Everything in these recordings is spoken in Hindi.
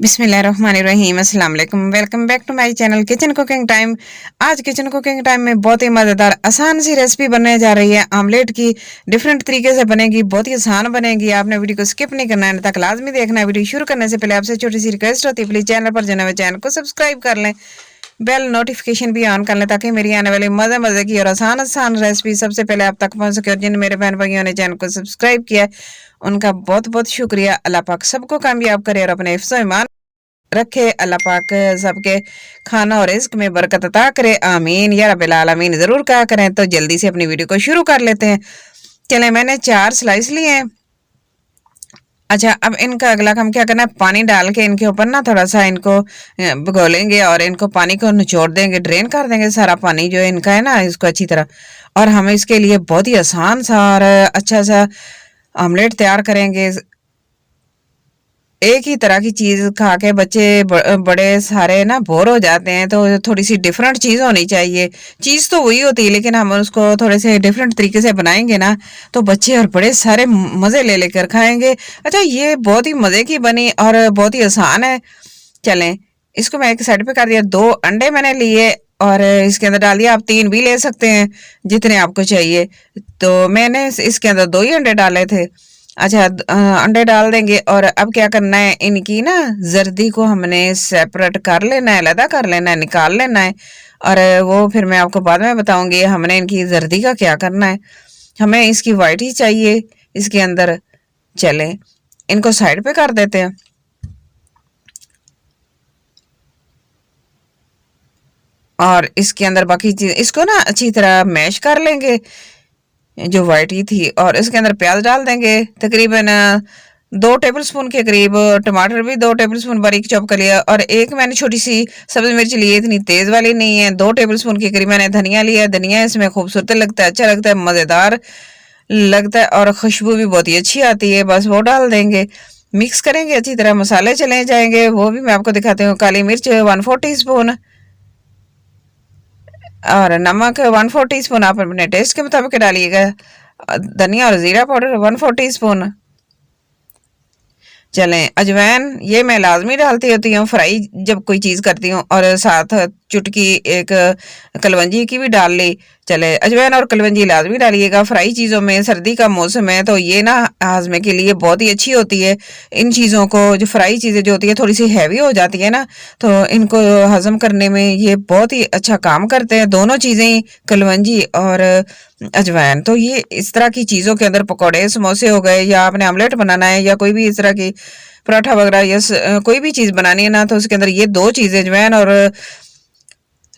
बिस्मिल्लाहिर्रहमानिर्रहीम अस्सलाम वालेकुम welcome back to my channel kitchen cooking time. आज किचन कुकिंग टाइम में बहुत ही मज़ेदार आसान सी रेसिपी बनने जा रही है आमलेट की। डिफरेंट तरीके से बनेगी, बहुत ही आसान बनेगी। आपने वीडियो को स्किप नहीं करना है, तक लाजमी देखना है। वीडियो शुरू करने से पहले आपसे छोटी सी रिक्वेस्ट होती है, प्लीज़ चैनल पर जाने हुए चैनल को सब्सक्राइब कर लें, बेल नोटिफिकेशन भी ऑन कर लें ताकि मेरी आने वाली मज़े मज़े की और आसान आसान रेसिपी सबसे पहले आप तक पहुंच सके। और जिन मेरे बहन भाइयों ने चैनल को सब्सक्राइब किया है उनका बहुत बहुत शुक्रिया। अल्लाह पाक सबको कामयाब करे और अपने हिफ्ज़ ईमान रखे। अल्लाह पाक सबके खाना और रिस्क में बरकत अता करे, आमीन या रब्बिल आलमीन जरूर कहा करें। तो जल्दी से अपनी वीडियो को शुरू कर लेते हैं। चले, मैंने 4 स्लाइस लिए हैं। अच्छा, अब इनका अगला काम क्या करना है, पानी डाल के इनके ऊपर ना थोड़ा सा इनको भिगोलेंगे और इनको पानी को निचोड़ देंगे, ड्रेन कर देंगे सारा पानी जो इनका है ना, इसको अच्छी तरह। और हम इसके लिए बहुत ही आसान सा और अच्छा सा ऑमलेट तैयार करेंगे। एक ही तरह की चीज खा के बच्चे बड़े सारे ना बोर हो जाते हैं, तो थोड़ी सी डिफरेंट चीज होनी चाहिए। चीज तो वही होती है लेकिन हम उसको थोड़े से डिफरेंट तरीके से बनाएंगे ना, तो बच्चे और बड़े सारे मजे ले लेकर खाएंगे। अच्छा, ये बहुत ही मजे की बनी और बहुत ही आसान है। चलें, इसको मैं एक साइड पे कर दिया। 2 अंडे मैंने लिए और इसके अंदर डाल दिया। आप 3 भी ले सकते हैं जितने आपको चाहिए। तो मैंने इसके अंदर 2 ही अंडे डाले थे। अच्छा, अंडे डाल देंगे और अब क्या करना है, इनकी ना जर्दी को हमने सेपरेट कर लेना है, अलग कर लेना है, निकाल लेना है। और वो फिर मैं आपको बाद में बताऊंगी हमने इनकी जर्दी का क्या करना है। हमें इसकी वाइट ही चाहिए इसके अंदर। चले, इनको साइड पे कर देते हैं और इसके अंदर बाकी चीज इसको ना अच्छी तरह मैश कर लेंगे जो वाइट ही थी। और इसके अंदर प्याज डाल देंगे, तकरीबन 2 टेबलस्पून के करीब। टमाटर भी 2 टेबलस्पून बारीक चॉप कर लिया। और एक मैंने छोटी सी सब्जी मिर्च ली है, इतनी तेज वाली नहीं है। 2 टेबलस्पून के करीब मैंने धनिया लिया। धनिया इसमें खूबसूरत लगता है, अच्छा लगता है, मज़ेदार लगता है और खुशबू भी बहुत ही अच्छी आती है। बस वो डाल देंगे, मिक्स करेंगे अच्छी तरह। मसाले चले जाएंगे, वो भी मैं आपको दिखाती हूँ। काली मिर्च 1/4 टीस्पून और नमक 1/4 टीस्पून आप अपने टेस्ट के मुताबिक डालिएगा। धनिया और जीरा पाउडर 1/4 टीस्पून। चलें, अजवाइन ये मैं लाजमी डालती होती हूँ फ्राई जब कोई चीज़ करती हूँ। और साथ चुटकी एक कलवंजी की भी डाल ली। चले, अजवाइन और कलवंजी लाजमी डालिएगा फ्राई चीज़ों में। सर्दी का मौसम है तो ये ना हाजमे के लिए बहुत ही अच्छी होती है। इन चीज़ों को जो फ्राई चीज़ें जो होती है थोड़ी सी हैवी हो जाती है ना, तो इनको हजम करने में ये बहुत ही अच्छा काम करते हैं दोनों चीज़ें ही, कलवंजी और अजवाइन। तो ये इस तरह की चीज़ों के अंदर पकौड़े समोसे हो गए, या आपने ऑमलेट बनाना है या कोई भी इस तरह की पराठा वगैरह या कोई भी चीज़ बनानी है ना, तो उसके अंदर ये 2 चीज़ें अजवाइन और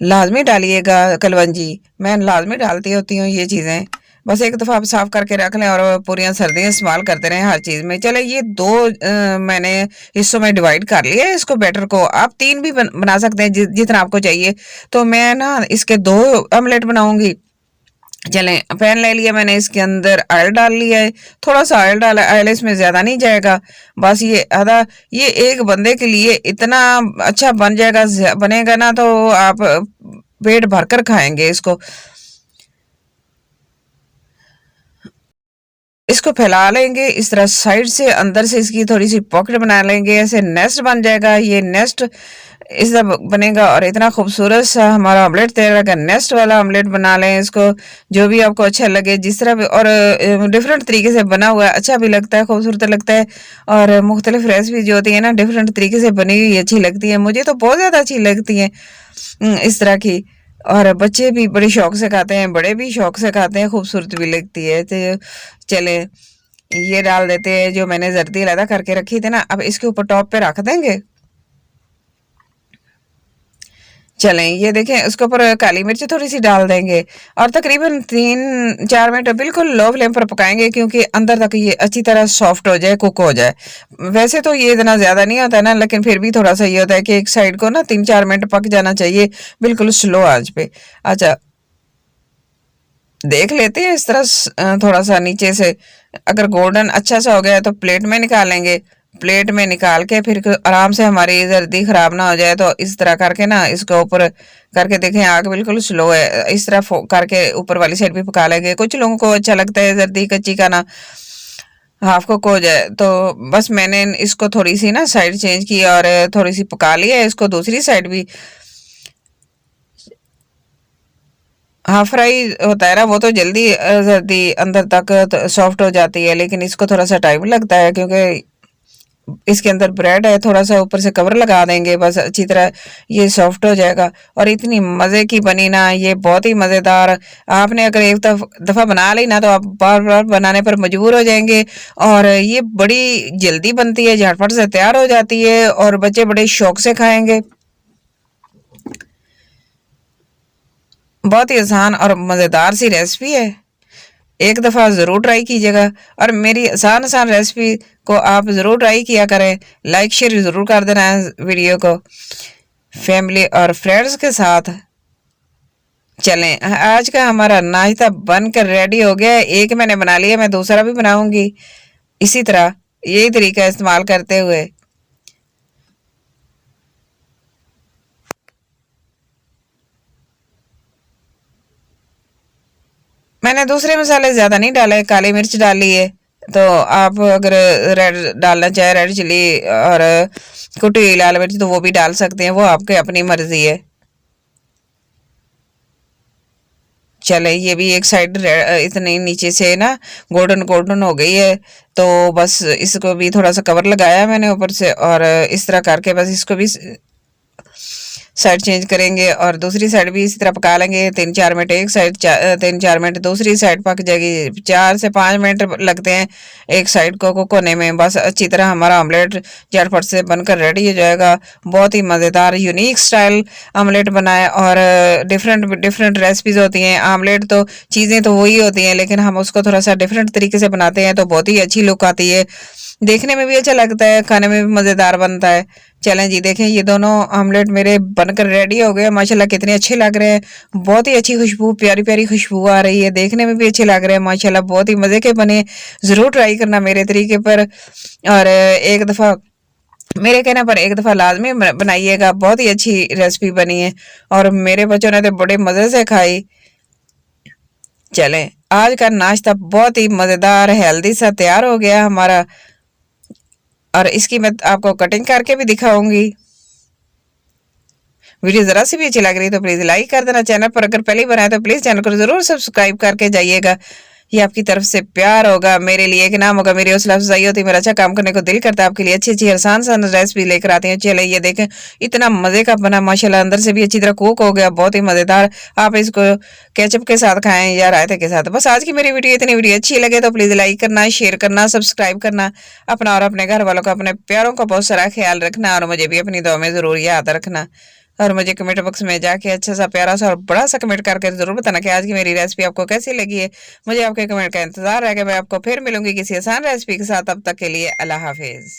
लाजमी डालिएगा कलवंजी। मैं लाजमी डालती होती हूँ ये चीज़ें। बस एक दफ़ा आप साफ करके रख लें और पूरी सर्दियाँ इस्तेमाल करते रहें हर चीज़ में। चले, ये 2 मैंने हिस्सों में डिवाइड कर लिया है इसको, बैटर को। आप 3 भी बना सकते हैं जितना आपको चाहिए। तो मैं ना इसके 2 ऑमलेट बनाऊंगी। चलें, पैन ले लिया मैंने, इसके अंदर ऑयल डाल लिया है। थोड़ा सा ऑयल डाला, ऑयल इसमें ज़्यादा नहीं जाएगा, बस ये आधा। ये एक बंदे के लिए इतना अच्छा बन जाएगा, बनेगा ना तो आप पेट भरकर खाएंगे इसको। इसको फैला लेंगे इस तरह साइड से, अंदर से इसकी थोड़ी सी पॉकेट बना लेंगे, ऐसे नेस्ट बन जाएगा। ये नेस्ट इस तरह बनेगा और इतना खूबसूरत सा हमारा ऑमलेट तैयार होगा। नेस्ट वाला ऑमलेट बना लें इसको, जो भी आपको अच्छा लगे, जिस तरह भी। और डिफरेंट तरीके से बना हुआ है, अच्छा भी लगता है, खूबसूरत लगता है। और मुख्तलिफ रेसिपी जो होती है ना, डिफरेंट तरीके से बनी हुई अच्छी लगती है। मुझे तो बहुत ज़्यादा अच्छी लगती है इस तरह की। और बच्चे भी बड़े शौक से खाते हैं, बड़े भी शौक से खाते हैं, खूबसूरत भी लगती है। तो चले, ये डाल देते हैं जो मैंने जर्दी अलग करके रखी थी ना, अब इसके ऊपर टॉप पे रख देंगे। चलें, ये देखें, उसके ऊपर काली मिर्च थोड़ी सी डाल देंगे और तकरीबन 3-4 मिनट बिल्कुल लो फ्लेम पर पकाएंगे, क्योंकि अंदर तक ये अच्छी तरह सॉफ्ट हो जाए, कुक हो जाए। वैसे तो ये इतना ज़्यादा नहीं होता ना, लेकिन फिर भी थोड़ा सा ये होता है कि एक साइड को ना 3-4 मिनट पक जाना चाहिए, बिल्कुल स्लो आंच पे। अच्छा, देख लेते हैं इस तरह थोड़ा सा नीचे से। अगर गोल्डन अच्छा सा हो गया तो प्लेट में निकालेंगे। प्लेट में निकाल के फिर आराम से हमारी जर्दी खराब ना हो जाए, तो इस तरह करके ना इसको ऊपर करके देखें, आग बिल्कुल स्लो है, इस तरह करके ऊपर वाली साइड भी पका लेंगे। कुछ लोगों को अच्छा लगता है जर्दी कच्ची का ना, हाफ कुक हो जाए तो बस मैंने इसको थोड़ी सी ना साइड चेंज की और थोड़ी सी पका लिया इसको दूसरी साइड भी। हाफ फ्राई होता है ना वो तो जल्दी जल्दी अंदर तक सॉफ्ट हो जाती है, लेकिन इसको थोड़ा सा टाइम लगता है क्योंकि इसके अंदर ब्रेड है, थोड़ा सा ऊपर से कवर लगा देंगे बस अच्छी तरह ये सॉफ्ट हो जाएगा। और इतनी मज़े की बनी ना, ये बहुत ही मज़ेदार। आपने अगर एक दफ़ा बना ली ना तो आप बार बार बनाने पर मजबूर हो जाएंगे। और ये बड़ी जल्दी बनती है, झटपट से तैयार हो जाती है और बच्चे बड़े शौक से खाएंगे। बहुत ही आसान और मज़ेदार सी रेसिपी है, एक दफ़ा ज़रूर ट्राई कीजिएगा। और मेरी आसान आसान रेसिपी को आप ज़रूर ट्राई किया करें। लाइक शेयर ज़रूर कर देना है वीडियो को फैमिली और फ्रेंड्स के साथ। चलें, आज का हमारा नाश्ता बनकर रेडी हो गया है। एक मैंने बना लिया, मैं दूसरा भी बनाऊंगी इसी तरह, यही तरीका इस्तेमाल करते हुए। मैंने दूसरे मसाले ज़्यादा नहीं डाले, काली मिर्च डाली है। तो आप अगर रेड डालना चाहे, रेड चिली और कुटी हुई लाल मिर्च, तो वो भी डाल सकते हैं, वो आपके अपनी मर्जी है। चले, ये भी एक साइड इतनी नीचे से ना गोल्डन गोल्डन हो गई है। तो बस इसको भी थोड़ा सा कवर लगाया मैंने ऊपर से, और इस तरह करके बस इसको भी साइड चेंज करेंगे और दूसरी साइड भी इसी तरह पका लेंगे। 3-4 मिनट एक साइड, 3-4 मिनट दूसरी साइड पक जाएगी। 4 से 5 मिनट लगते हैं एक साइड को कुक होने में। बस अच्छी तरह हमारा ऑमलेट झटपट से बनकर रेडी हो जाएगा। बहुत ही मज़ेदार यूनिक स्टाइल ऑमलेट बनाए। और डिफरेंट डिफरेंट रेसिपीज़ होती हैं। ऑमलेट तो चीज़ें तो वही होती हैं, लेकिन हम उसको थोड़ा सा डिफरेंट तरीके से बनाते हैं तो बहुत ही अच्छी लुक आती है, देखने में भी अच्छा लगता है, खाने में भी मज़ेदार बनता है। चलें जी, देखें ये दोनों ऑमलेट मेरे बनकर रेडी हो गए। माशाल्लाह कितने अच्छे लग रहे हैं, बहुत ही अच्छी खुशबू, प्यारी प्यारी खुशबू आ रही है, देखने में भी अच्छे लग रहे हैं माशाल्लाह, बहुत ही मज़े के बने। ज़रूर ट्राई करना मेरे तरीके पर। और एक दफ़ा मेरे कहने पर एक दफ़ा लाजमी बनाइएगा, बहुत ही अच्छी रेसिपी बनी है और मेरे बच्चों ने तो बड़े मज़े से खाई। चलें, आज का नाश्ता बहुत ही मज़ेदार हेल्दी सा तैयार हो गया हमारा। और इसकी मैं आपको कटिंग करके भी दिखाऊंगी। वीडियो जरा सी भी अच्छी लग रही है तो प्लीज लाइक कर देना। चैनल पर अगर पहले ही बनाए तो प्लीज चैनल को जरूर सब्सक्राइब करके जाइएगा। ये आपकी तरफ से प्यार होगा, मेरे लिए एक नाम होगा, मेरी हौसला अफजाई होती है, मेरा अच्छा काम करने को दिल करता है। आपके लिए अच्छी अच्छी आसान सान रेसिपी लेकर आती हैं। चले ये देखें, इतना मजे का बना माशाल्लाह, अंदर से भी अच्छी तरह कुक हो गया, बहुत ही मजेदार। आप इसको केचप के साथ खाएं या रायते के साथ। बस आज की मेरी वीडियो इतनी, वीडियो अच्छी लगे तो प्लीज लाइक करना, शेयर करना, सब्सक्राइब करना। अपना और अपने घर वालों का, अपने प्यारों का बहुत सारा ख्याल रखना और मुझे भी अपनी दुआ में जरूर याद रखना। और मुझे कमेंट बॉक्स में जाके अच्छा सा प्यारा सा और बड़ा सा कमेंट करके जरूर बताना कि आज की मेरी रेसिपी आपको कैसी लगी है। मुझे आपके कमेंट का इंतजार रहेगा। मैं आपको फिर मिलूंगी किसी आसान रेसिपी के साथ। तब तक के लिए अल्लाह हाफिज।